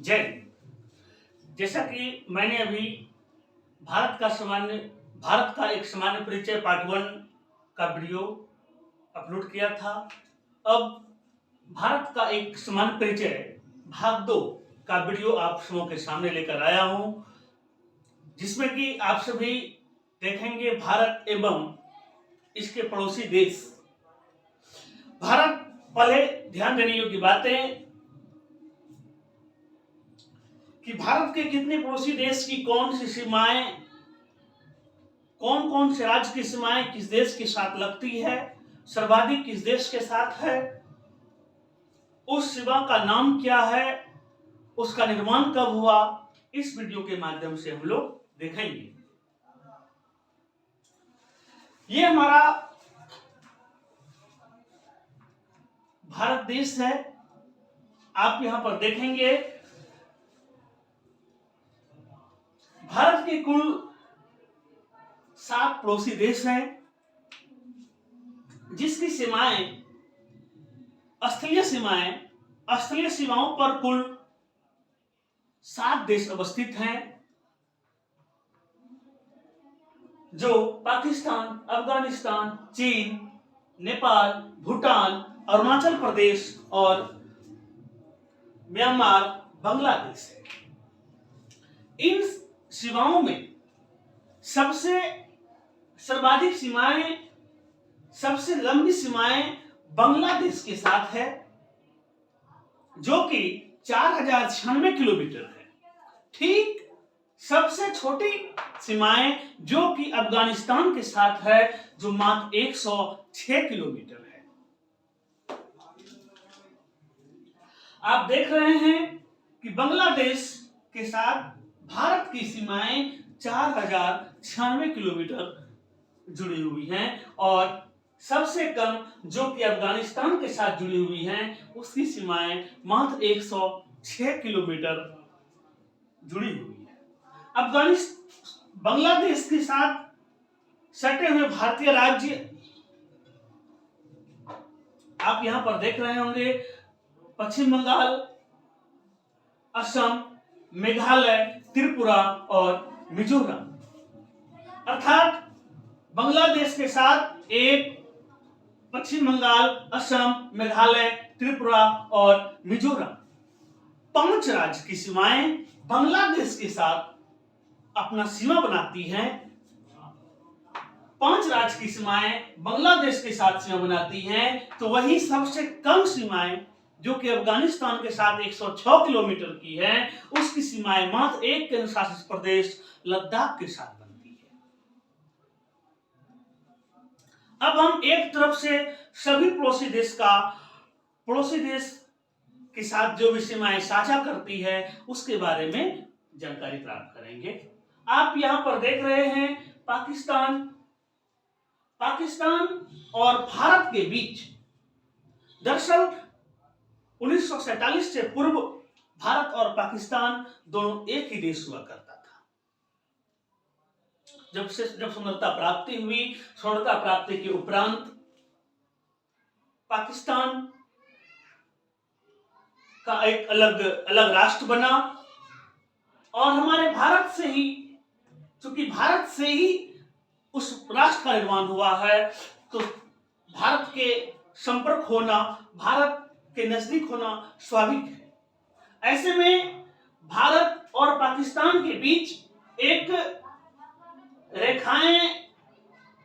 जय हिंद। जैसा कि मैंने अभी भारत का एक सामान्य परिचय पार्ट 1 का वीडियो अपलोड किया था। अब भारत का एक सामान्य परिचय भाग 2 का वीडियो आप सबों के सामने लेकर आया हूं, जिसमें कि आप सभी देखेंगे भारत एवं इसके पड़ोसी देश। भारत, पहले ध्यान देने योग्य बातें कि भारत के कितने पड़ोसी देश की कौन सी सीमाएं, कौन कौन से राज्य की सीमाएं किस देश के साथ लगती है, सर्वाधिक किस देश के साथ है, उस सीमा का नाम क्या है, उसका निर्माण कब हुआ, इस वीडियो के माध्यम से हम लोग देखेंगे। ये हमारा भारत देश है। आप यहां पर देखेंगे भारत के कुल 7 पड़ोसी देश हैं, जिसकी स्थलीय सीमाओं पर कुल 7 देश अवस्थित हैं, जो पाकिस्तान, अफगानिस्तान, चीन, नेपाल, भूटान, अरुणाचल प्रदेश और म्यांमार, बांग्लादेश है। इन सीमाओं में सर्वाधिक सीमाएं, सबसे लंबी सीमाएं बांग्लादेश के साथ है, जो कि 4096 किलोमीटर है। ठीक सबसे छोटी सीमाएं जो कि अफगानिस्तान के साथ है, जो मात्र 106 किलोमीटर है। आप देख रहे हैं कि बांग्लादेश के साथ भारत की सीमाएं 4096 किलोमीटर जुड़ी हुई हैं, और सबसे कम जो कि अफगानिस्तान के साथ जुड़ी हुई हैं, उसकी सीमाएं मात्र 106 किलोमीटर जुड़ी हुई है। बांग्लादेश के साथ सटे हुए भारतीय राज्य आप यहां पर देख रहे होंगे: पश्चिम बंगाल, असम, मेघालय, त्रिपुरा और मिजोरम। अर्थात बांग्लादेश के साथ एक पश्चिम बंगाल, असम, मेघालय, त्रिपुरा और मिजोरम 5 राज्य की सीमाएं बांग्लादेश के साथ अपना सीमा बनाती हैं। 5 राज्य की सीमाएं बांग्लादेश के साथ सीमा बनाती हैं, तो वही सबसे कम सीमाएं जो कि अफगानिस्तान के साथ 106 किलोमीटर की है, उसकी सीमाएं मात्र एक केंद्र शासित प्रदेश लद्दाख के साथ बनती है। अब हम एक तरफ से सभी पड़ोसी देश के साथ जो भी सीमाएं साझा करती है, उसके बारे में जानकारी प्राप्त करेंगे। आप यहां पर देख रहे हैं पाकिस्तान और भारत के बीच, दरअसल 1947 से पूर्व भारत और पाकिस्तान दोनों एक ही देश हुआ करता था। जब स्वतंत्रता प्राप्ति के उपरांत पाकिस्तान का एक अलग राष्ट्र बना, और हमारे चूंकि भारत से ही उस राष्ट्र का निर्माण हुआ है, तो भारत के संपर्क होना, भारत के नजदीक होना स्वाभाविक है। ऐसे में भारत और पाकिस्तान के बीच एक रेखाएं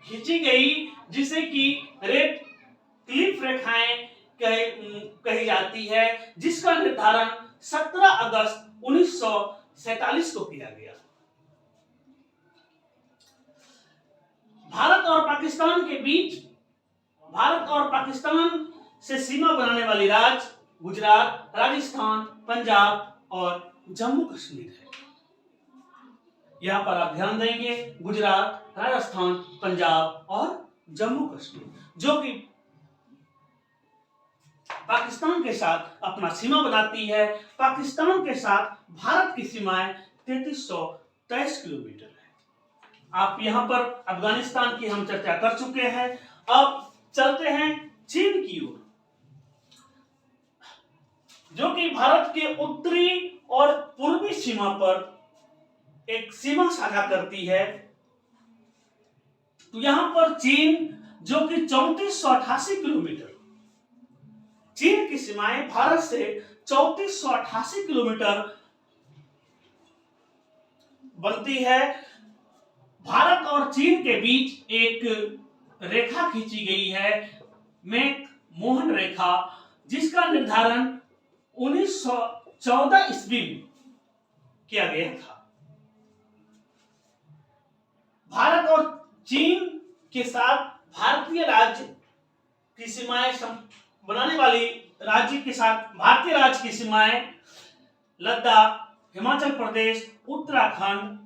खींची गई, जिसे कि रेड क्लिफ रेखाएं कही जाती है, जिसका निर्धारण 17 अगस्त 1947 को किया गया। भारत और पाकिस्तान से सीमा बनाने वाली राज्य गुजरात, राजस्थान, पंजाब और जम्मू कश्मीर है। यहां पर आप ध्यान देंगे, गुजरात, राजस्थान, पंजाब और जम्मू कश्मीर, जो कि पाकिस्तान के साथ अपना सीमा बनाती है। पाकिस्तान के साथ भारत की सीमाएं 3323 किलोमीटर है। आप यहां पर अफगानिस्तान की हम चर्चा कर चुके हैं। अब चलते हैं चीन की ओर। जो कि भारत के उत्तरी और पूर्वी सीमा पर एक सीमा साझा करती है। तो यहां पर चीन जो कि 3488 किलोमीटर, चीन की सीमाएं भारत से 3488 किलोमीटर बनती है। भारत और चीन के बीच एक रेखा खींची गई है, मैक मोहन रेखा, जिसका निर्धारण 1914 ईस्वी में किया गया था। भारत और चीन के साथ भारतीय राज्य की सीमाएं बनाने वाली राज्य के साथ भारतीय राज्य की सीमाएं लद्दाख, हिमाचल प्रदेश, उत्तराखंड,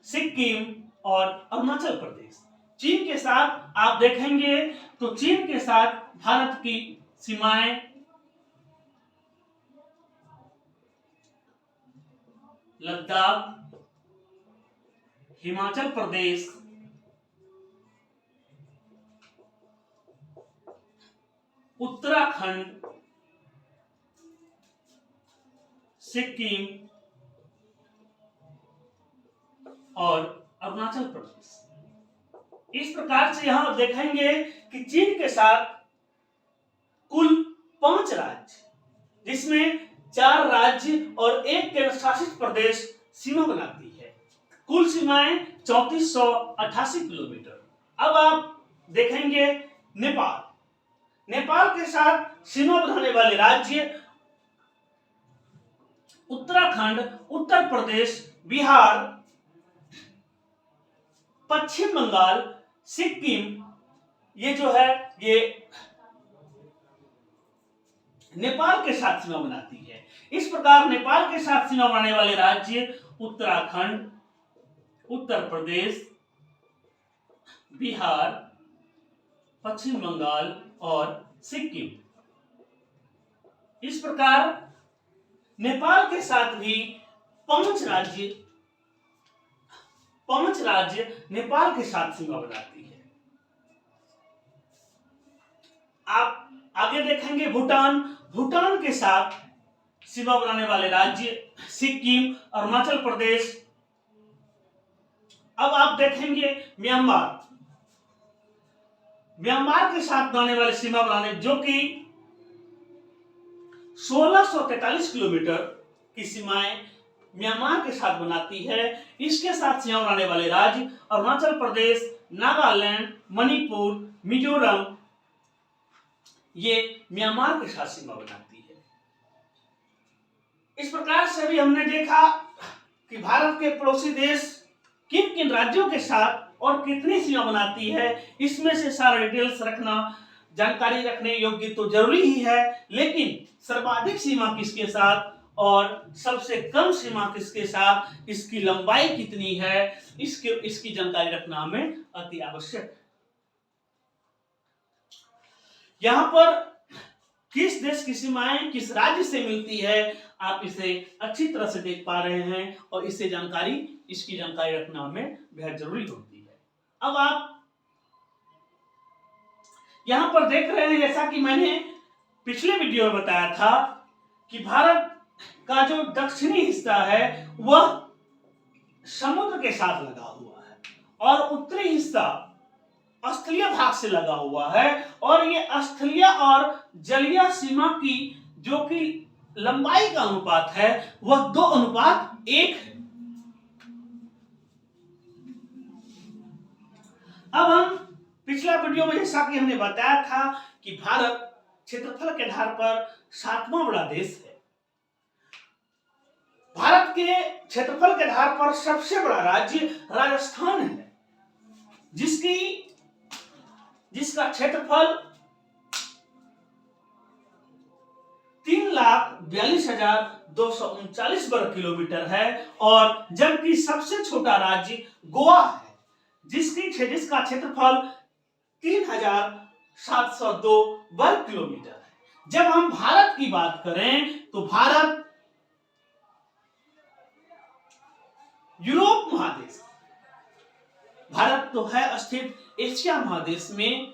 सिक्किम और अरुणाचल प्रदेश। चीन के साथ आप देखेंगे तो चीन के साथ भारत की सीमाएं लद्दाख, हिमाचल प्रदेश, उत्तराखंड, सिक्किम और अरुणाचल प्रदेश। इस प्रकार से यहां देखेंगे कि चीन के साथ कुल 5 राज्य, जिसमें 4 राज्य और 1 केंद्र शासित प्रदेश सीमा बनाती है। कुल सीमाएं 3488 किलोमीटर। अब आप देखेंगे नेपाल। नेपाल के साथ सीमा बनाने वाले राज्य उत्तराखंड, उत्तर प्रदेश, बिहार, पश्चिम बंगाल, सिक्किम, ये जो है ये नेपाल के साथ सीमा बनाती है। इस प्रकार नेपाल के साथ सीमा बनाने वाले राज्य उत्तराखंड, उत्तर प्रदेश, बिहार, पश्चिम बंगाल और सिक्किम। इस प्रकार नेपाल के साथ भी 5 राज्य नेपाल के साथ सीमा बनाती है। आप आगे देखेंगे भूटान। भूटान के साथ सीमा बनाने वाले राज्य सिक्किम, अरुणाचल प्रदेश। अब आप देखेंगे म्यांमार। म्यांमार के साथ बनाने वाले सीमा बनाने जो कि 1643 किलोमीटर की सीमाएं म्यांमार के साथ बनाती है। इसके साथ सीमा बनाने वाले राज्य अरुणाचल प्रदेश, नागालैंड, मणिपुर, मिजोरम, ये म्यांमार के साथ सीमा बनाती है। इस प्रकार से भी हमने देखा कि भारत के पड़ोसी देश किन किन राज्यों के साथ और कितनी सीमा बनाती है। इसमें से सारा डिटेल्स रखना, जानकारी रखने योग्य तो जरूरी ही है, लेकिन सर्वाधिक सीमा किसके साथ और सबसे कम सीमा किसके साथ, इसकी लंबाई कितनी है, इसकी जानकारी रखना हमें अति आवश्यक है। यहां पर किस देश की सीमाएं किस राज्य से मिलती है, आप इसे अच्छी तरह से देख पा रहे हैं और इसकी जानकारी रखना हमें बेहद जरूरी होती है। अब आप यहां पर देख रहे हैं, जैसा कि मैंने पिछले वीडियो में बताया था कि भारत का जो दक्षिणी हिस्सा है वह समुद्र के साथ लगा हुआ है और उत्तरी हिस्सा स्थलीय भाग से लगा हुआ है, और ये स्थलीय और जलीय सीमा की जो कि लंबाई का अनुपात है वह 2:1 है। अब हम पिछला वीडियो में जैसा कि हमने बताया था कि भारत क्षेत्रफल के आधार पर 7वां बड़ा देश है। भारत के क्षेत्रफल के आधार पर सबसे बड़ा राज्य राजस्थान है, जिसका क्षेत्रफल 3,42,239 वर्ग किलोमीटर है, और जबकि सबसे छोटा राज्य गोवा है, जिसका क्षेत्रफल 3,702 वर्ग किलोमीटर है। जब हम भारत की बात करें तो भारत यूरोप महादेश, भारत तो है स्थित एशिया महादेश में,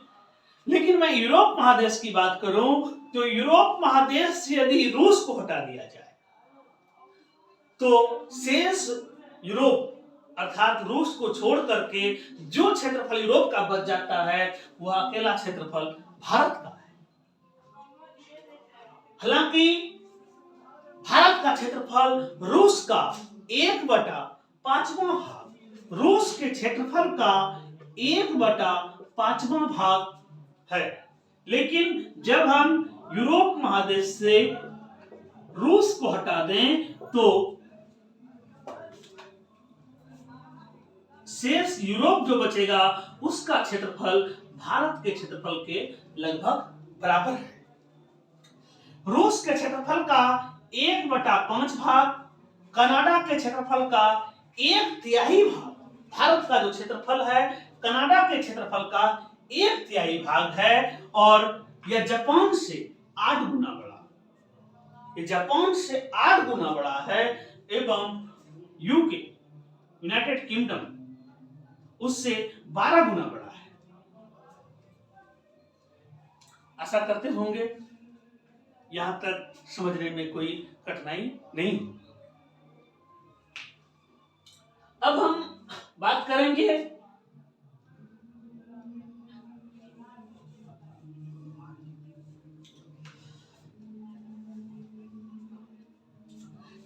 लेकिन मैं यूरोप महादेश की बात करूं तो यूरोप महादेश से यदि रूस को हटा दिया जाए तो शेष यूरोप अर्थात रूस को छोड़ करके जो क्षेत्रफल यूरोप का बच जाता है वह अकेला क्षेत्रफल भारत का है। हालांकि भारत का क्षेत्रफल रूस का 1/5वां भाग, रूस के क्षेत्रफल का 1/5वां भाग है। लेकिन जब हम यूरोप महादेश से रूस को हटा दें तो शेष यूरोप जो बचेगा उसका क्षेत्रफल भारत के क्षेत्रफल के लगभग बराबर है। रूस के क्षेत्रफल का 1/5 भाग, कनाडा के क्षेत्रफल का 1/3 भाग, भारत का जो क्षेत्रफल है कनाडा के क्षेत्रफल का 1/3 भाग है और यह जापान से 8 गुना बड़ा, ये जापान से 8 गुना बड़ा है एवं यूके यूनाइटेड किंगडम उससे 12 गुना बड़ा है। आशा करते होंगे यहां तक समझने में कोई कठिनाई नहीं होगी। अब हम बात करेंगे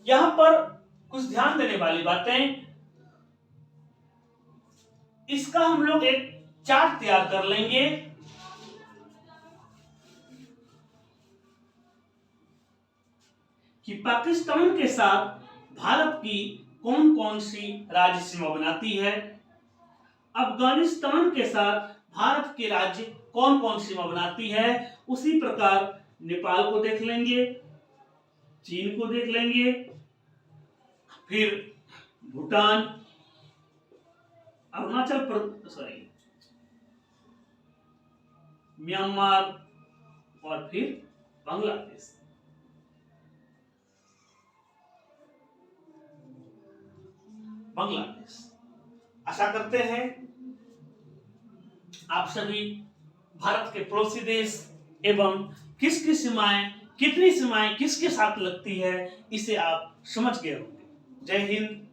यहां पर कुछ ध्यान देने वाली बातें, इसका हम लोग एक चार्ट तैयार कर लेंगे। कि पाकिस्तान के साथ भारत की कौन कौन सी राज्य सीमा बनाती है, अफगानिस्तान के साथ भारत के राज्य कौन कौन सीमा बनाती है, उसी प्रकार नेपाल को देख लेंगे, चीन को देख लेंगे, फिर भूटान, अरुणाचल प्रदेश, म्यांमार और फिर बांग्लादेश। आशा करते हैं आप सभी भारत के पड़ोसी देश एवं किसकी सीमाएं, कितनी सीमाएं किसके साथ लगती है इसे आप समझ गए होंगे। जय हिंद,